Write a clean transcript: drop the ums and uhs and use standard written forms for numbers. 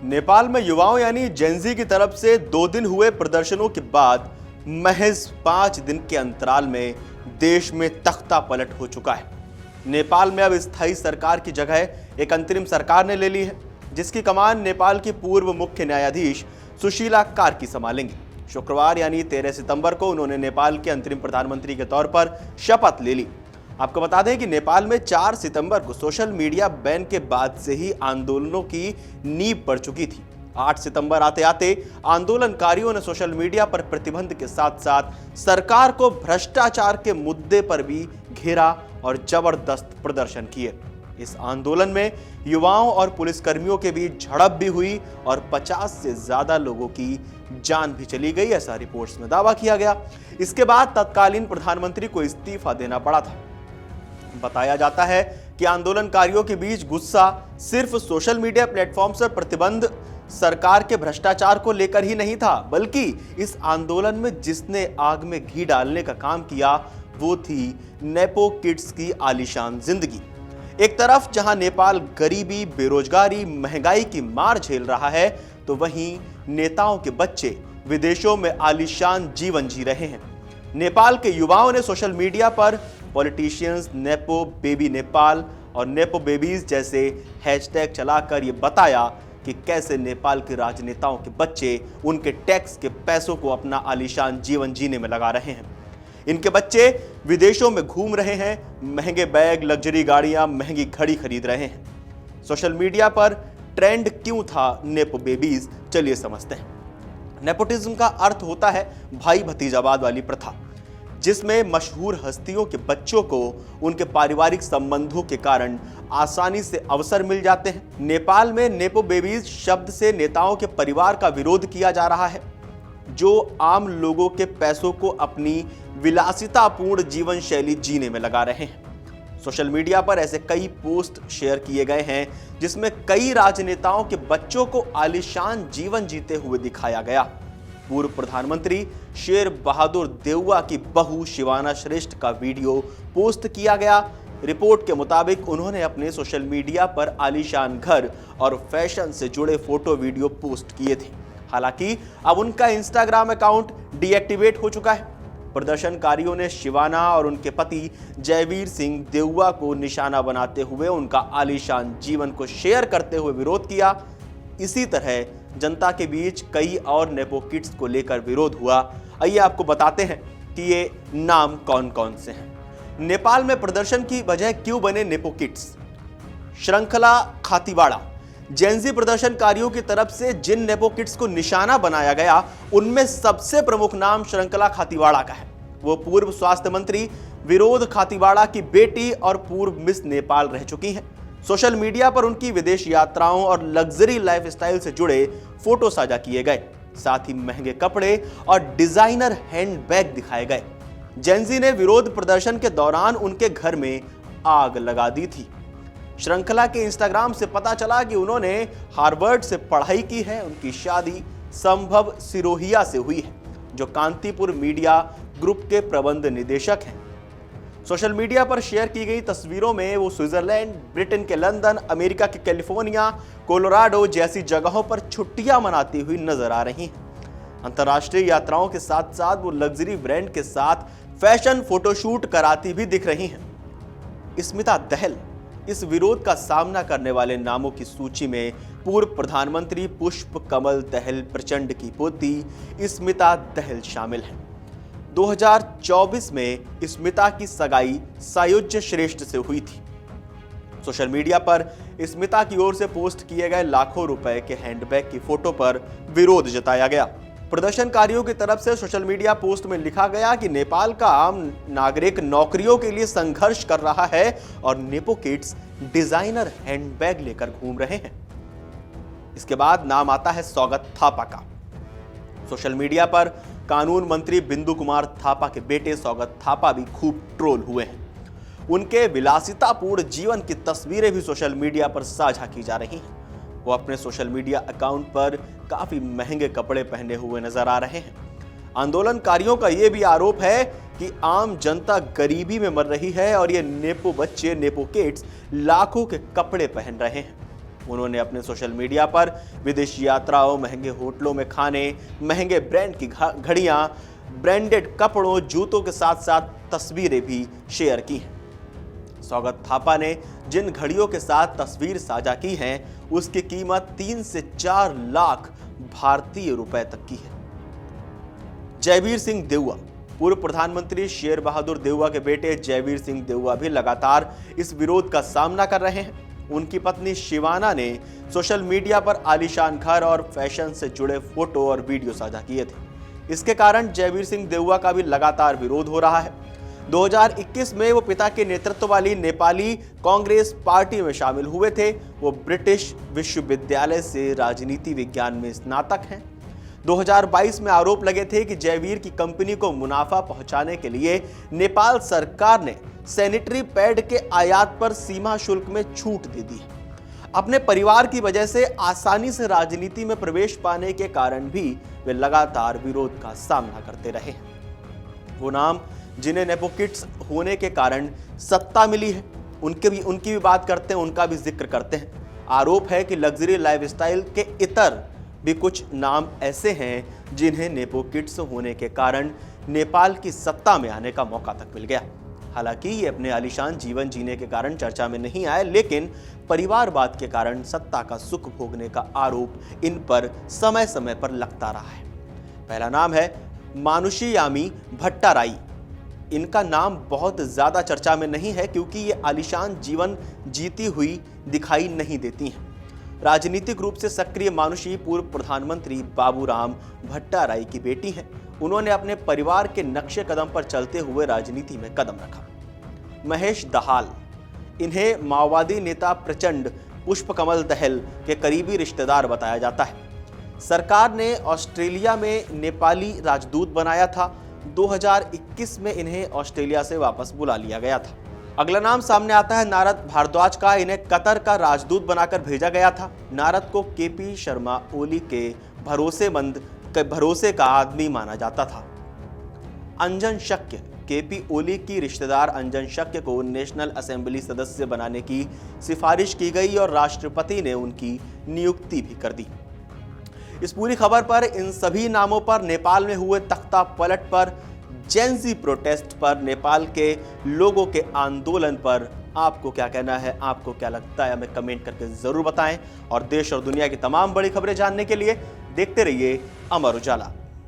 नेपाल में युवाओं यानी जेनजी की तरफ से 2 दिन हुए प्रदर्शनों के बाद महज 5 दिन के अंतराल में देश में तख्ता पलट हो चुका है। नेपाल में अब स्थायी सरकार की जगह एक अंतरिम सरकार ने ले ली है, जिसकी कमान नेपाल की पूर्व मुख्य न्यायाधीश सुशीला कार्की संभालेंगी। शुक्रवार यानी 13 सितंबर को उन्होंने नेपाल के अंतरिम प्रधानमंत्री के तौर पर शपथ ले ली। आपको बता दें कि नेपाल में 4 सितंबर को सोशल मीडिया बैन के बाद से ही आंदोलनों की नींव पड़ चुकी थी। 8 सितंबर आते आते आंदोलनकारियों ने सोशल मीडिया पर प्रतिबंध के साथ साथ सरकार को भ्रष्टाचार के मुद्दे पर भी घेरा और जबरदस्त प्रदर्शन किए। इस आंदोलन में युवाओं और पुलिसकर्मियों के बीच झड़प भी हुई और 50 से ज्यादा लोगों की जान भी चली गई, ऐसा रिपोर्ट्स में दावा किया गया। इसके बाद तत्कालीन प्रधानमंत्री को इस्तीफा देना पड़ा था। बताया जाता है कि आंदोलनकारियों के बीच गुस्सा सिर्फ सोशल मीडिया प्लेटफॉर्म पर प्रतिबंध सरकार के भ्रष्टाचार को लेकर ही नहीं था, बल्कि इस आंदोलन में जिसने आग में घी डालने का काम किया वो थी नेपो किड्स की आलीशान जिंदगी। एक तरफ जहां नेपाल गरीबी, बेरोजगारी, महंगाई की मार झेल रहा है, तो वहीं नेताओं के बच्चे विदेशों में आलीशान जीवन जी रहे हैं। नेपाल के युवाओं ने सोशल मीडिया पर पॉलिटिशियंस, नेपो बेबी नेपाल और नेपो बेबीज जैसे हैशटैग चलाकर ये बताया कि कैसे नेपाल के राजनेताओं के बच्चे उनके टैक्स के पैसों को अपना आलीशान जीवन जीने में लगा रहे हैं। इनके बच्चे विदेशों में घूम रहे हैं, महंगे बैग, लग्जरी गाड़ियां, महंगी घड़ी खरीद रहे हैं। सोशल मीडिया पर ट्रेंड क्यों था नेपो बेबीज, चलिए समझते हैं। नेपोटिज्म का अर्थ होता है भाई भतीजावाद वाली प्रथा, जिसमें मशहूर हस्तियों के बच्चों को उनके पारिवारिक संबंधों के कारण आसानी से अवसर मिल जाते हैं। नेपाल में नेपो बेबीज शब्द से नेताओं के परिवार का विरोध किया जा रहा है, जो आम लोगों के पैसों को अपनी विलासितापूर्ण जीवन शैली जीने में लगा रहे हैं। सोशल मीडिया पर ऐसे कई पोस्ट शेयर किए गए हैं जिसमें कई राजनेताओं के बच्चों को आलीशान जीवन जीते हुए दिखाया गया। पूर्व प्रधानमंत्री शेर बहादुर देउवा की बहू शिवाना श्रेष्ठ का वीडियो पोस्ट किया गया। रिपोर्ट के मुताबिक उन्होंने अपने सोशल मीडिया पर आलीशान घर और फैशन से जुड़े फोटो वीडियो पोस्ट किए थे। हालांकि अब उनका इंस्टाग्राम अकाउंट डीएक्टिवेट हो चुका है। प्रदर्शनकारियों ने शिवाना और उनके पति जयवीर सिंह देउवा को निशाना बनाते हुए उनका आलीशान जीवन को शेयर करते हुए विरोध किया। इसी तरह जनता के बीच कई और नेपो किड्स को लेकर विरोध हुआ। आइए आपको बताते हैं कि ये नाम कौन कौन से हैं। नेपाल में प्रदर्शन की वजह क्यों बने नेपो किड्स? श्रृंखला खातीवाड़ा। जेनजी प्रदर्शनकारियों की तरफ से जिन नेपो किड्स को निशाना बनाया गया, उनमें सबसे प्रमुख नाम श्रृंखला खातीवाड़ा का है। वो पूर्व स्वास्थ्य मंत्री विरोध खातीवाड़ा की बेटी और पूर्व मिस नेपाल रह चुकी हैं। सोशल मीडिया पर उनकी विदेश यात्राओं और लग्जरी लाइफस्टाइल से जुड़े फोटो साझा किए गए, साथ ही महंगे कपड़े और डिजाइनर हैंडबैग दिखाए गए। जेनजी ने विरोध प्रदर्शन के दौरान उनके घर में आग लगा दी थी। श्रृंखला के इंस्टाग्राम से पता चला कि उन्होंने हार्वर्ड से पढ़ाई की है। उनकी शादी संभव सिरोहिया से हुई है, जो कांतिपुर मीडिया ग्रुप के प्रबंध निदेशक हैं। सोशल मीडिया पर शेयर की गई तस्वीरों में वो स्विट्जरलैंड, ब्रिटेन के लंदन, अमेरिका के कैलिफोर्निया, कोलोराडो जैसी जगहों पर छुट्टियां मनाती हुई नजर आ रही हैं। अंतर्राष्ट्रीय यात्राओं के साथ साथ वो लग्जरी ब्रांड के साथ फैशन फोटोशूट कराती भी दिख रही हैं। स्मिता दहल इस विरोध का सामना करने वाले नामों की सूची में पूर्व प्रधानमंत्री पुष्प कमल दहल प्रचंड की पोती स्मिता दहल शामिल हैं। 2024 में स्मिता की सगाई सायुज्य श्रेष्ठ से हुई थी। सोशल मीडिया पर स्मिता की ओर से पोस्ट किए गए लाखों रुपए के हैंडबैग की फोटो पर विरोध जताया गया। प्रदर्शनकारियों की तरफ से सोशल मीडिया पोस्ट में लिखा गया कि नेपाल का आम नागरिक नौकरियों के लिए संघर्ष कर रहा है और नेपो किड्स डिजाइनर हैंडबैग लेकर घूम रहे हैं। इसके बाद नाम आता है सौगत थापा का। सोशल मीडिया पर कानून मंत्री बिंदु कुमार थापा के बेटे सौगत थापा भी खूब ट्रोल हुए हैं। उनके विलासितापूर्ण जीवन की तस्वीरें भी सोशल मीडिया पर साझा की जा रही हैं। वो अपने सोशल मीडिया अकाउंट पर काफी महंगे कपड़े पहने हुए नजर आ रहे हैं। आंदोलनकारियों का यह भी आरोप है कि आम जनता गरीबी में मर रही है और ये नेपो बच्चे, नेपो किड्स लाखों के कपड़े पहन रहे हैं। उन्होंने अपने सोशल मीडिया पर विदेशी यात्राओं, महंगे होटलों में खाने, महंगे ब्रांड की घड़ियां, ब्रांडेड कपड़ों, जूतों के साथ साथ तस्वीरें भी शेयर की हैं। सौगत थापा ने जिन घड़ियों के साथ तस्वीर साझा की हैं, उसकी कीमत 3 से 4 लाख भारतीय रुपए तक की है। जयवीर सिंह देउआ, पूर्व प्रधानमंत्री शेर बहादुर देउआ के बेटे जयवीर सिंह देउआ भी लगातार इस विरोध का सामना कर रहे हैं। उनकी पत्नी शिवाना ने सोशल मीडिया पर आलीशान घर और फैशन से जुड़े फोटो और वीडियो साझा किए थे। इसके कारण जयवीर सिंह देउआ का भी लगातार विरोध हो रहा है। 2021 में वो पिता के नेतृत्व वाली नेपाली कांग्रेस पार्टी में शामिल हुए थे। वो ब्रिटिश विश्वविद्यालय से राजनीति विज्ञान में स्नातक हैं। 2022 में आरोप लगे थे कि जयवीर की कंपनी को मुनाफा पहुंचाने के लिए नेपाल सरकार ने सैनिटरी पैड के आयात पर सीमा शुल्क में छूट दे दी है। अपने परिवार की वजह से आसानी से राजनीति में प्रवेश पाने के कारण भी वे लगातार विरोध का सामना करते रहे हैं। वो नाम जिन्हें नेपोकिड्स होने के कारण सत्ता मिली है, उनकी भी बात करते हैं, उनका भी जिक्र करते हैं। आरोप है कि लग्जरी लाइफस्टाइल के इतर भी कुछ नाम ऐसे हैं जिन्हें नेपोकिड्स होने के कारण नेपाल की सत्ता में आने का मौका तक मिल गया। हालांकि ये अपने आलीशान जीवन जीने के कारण चर्चा में नहीं आए, लेकिन परिवारवाद के कारण सत्ता का सुख भोगने का आरोप इन पर समय समय पर लगता रहा है। पहला नाम है मानुषीयामी भट्टाराई। इनका नाम बहुत ज्यादा चर्चा में नहीं है क्योंकि ये आलीशान जीवन जीती हुई दिखाई नहीं देती हैं। राजनीतिक रूप से सक्रिय मानुषी पूर्व प्रधानमंत्री बाबूराम भट्टाराई की बेटी हैं। उन्होंने अपने परिवार के नक्शे कदम पर चलते हुए राजनीति में कदम रखा। महेश दहाल, इन्हें माओवादी नेता प्रचंड पुष्पकमल दहल के करीबी रिश्तेदार बताया जाता है। सरकार ने ऑस्ट्रेलिया में नेपाली राजदूत बनाया था। 2021 में इन्हें ऑस्ट्रेलिया से वापस बुला लिया गया था। अगला नाम सामने आता है नारद भारद्वाज का। इन्हें कतर का राजदूत बनाकर भेजा गया था। नारद को केपी शर्मा ओली के भरोसे का आदमी माना जाता था। अंजन शक्य, केपी ओली की रिश्तेदार अंजन शक्य को नेशनल असेंबली सदस्य बनाने की सिफारिश की गई और राष्ट्रपति ने उनकी नियुक्ति भी कर दी। इस पूरी खबर पर, इन सभी नामों पर, नेपाल में हुए तख्ता पलट पर, जेंजी प्रोटेस्ट पर, नेपाल के लोगों के आंदोलन पर आपको क्या कहना है, आपको क्या लगता है, हमें कमेंट करके जरूर बताएं। और देश और दुनिया की तमाम बड़ी खबरें जानने के लिए देखते रहिए अमर उजाला।